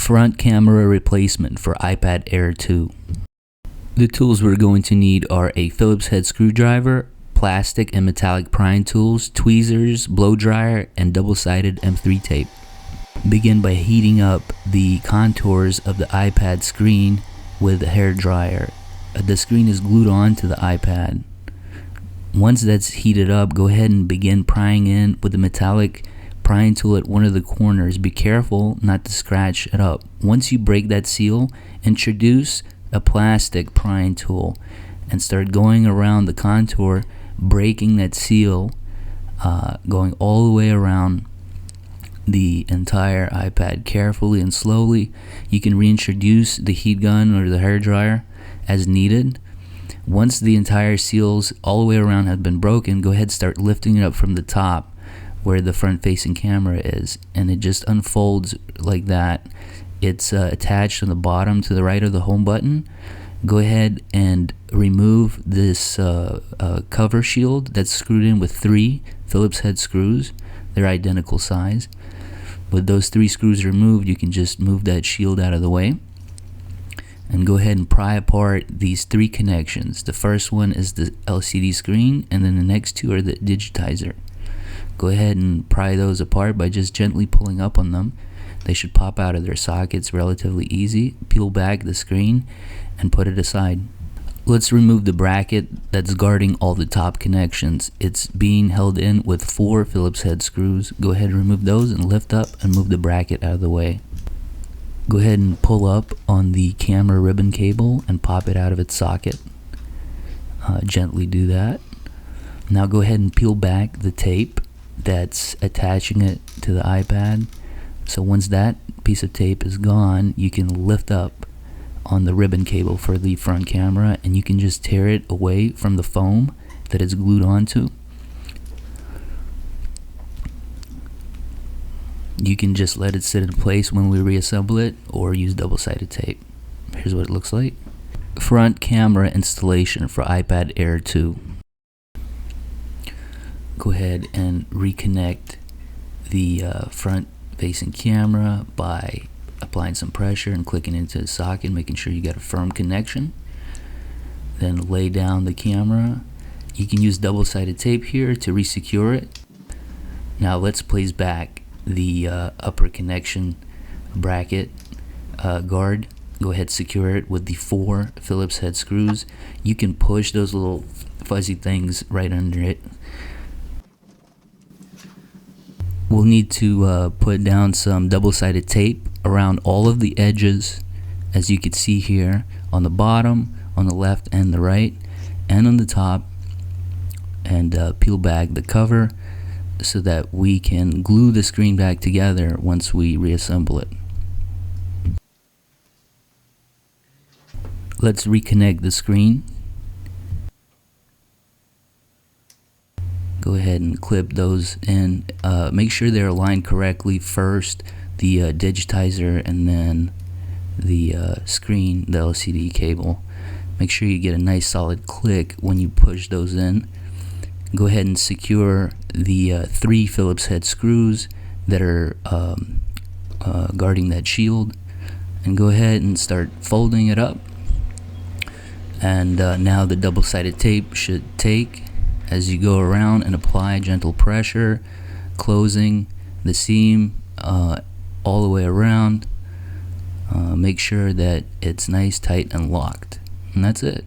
Front camera replacement for iPad Air 2. The tools we're going to need are a Phillips head screwdriver, plastic and metallic prying tools, tweezers, blow dryer, and double-sided M3 tape. Begin by heating up the contours of the iPad screen with a hair dryer. The screen is glued on to the iPad. Once that's heated up, go ahead and begin prying in with the metallic prying tool at one of the corners. Be careful not to scratch it up. Once you break that seal, introduce a plastic prying tool and start going around the contour, breaking that seal, going all the way around the entire iPad carefully and slowly. You can reintroduce the heat gun or the hair dryer as needed. Once the entire seals all the way around have been broken, go ahead and start lifting it up from the top where the front facing camera is, and it just unfolds like that. It's attached on the bottom to the right of the home button. Go ahead and remove this cover shield that's screwed in with 3 Phillips head screws. They're identical size. With those 3 screws removed, you can just move that shield out of the way and go ahead and pry apart these 3 connections. The first one is the LCD screen, and then the next 2 are the digitizer. Go ahead and pry those apart by just gently pulling up on them. They should pop out of their sockets relatively easy. Peel back the screen and put it aside. Let's remove the bracket that's guarding all the top connections. It's being held in with 4 Phillips head screws. Go ahead and remove those and lift up and move the bracket out of the way. Go ahead and pull up on the camera ribbon cable and pop it out of its socket. Gently do that. Now go ahead and peel back the tape that's attaching it to the iPad. So once that piece of tape is gone, you can lift up on the ribbon cable for the front camera, and you can just tear it away from the foam that it's glued onto. You can just let it sit in place when we reassemble it, or use double-sided tape. Here's what it looks like. Front camera installation for iPad Air 2. Go ahead and reconnect the front facing camera by applying some pressure and clicking into the socket, making sure you got a firm connection. Then lay down the camera. You can use double-sided tape here to resecure it. Now let's place back the upper connection bracket guard. Go ahead, secure it with the 4 Phillips head screws. You can push those little fuzzy things right under it. We'll need to put down some double-sided tape around all of the edges, as you can see here, on the bottom, on the left and the right, and on the top, and peel back the cover so that we can glue the screen back together once we reassemble it. Let's reconnect the screen. Go ahead and clip those in. Make sure they're aligned correctly first, the digitizer, and then the screen, the LCD cable. Make sure you get a nice solid click when you push those in. Go ahead and secure the 3 Phillips head screws that are guarding that shield, and go ahead and start folding it up. And now the double-sided tape should take as you go around and apply gentle pressure, closing the seam all the way around. Make sure that it's nice, tight, and locked. And that's it.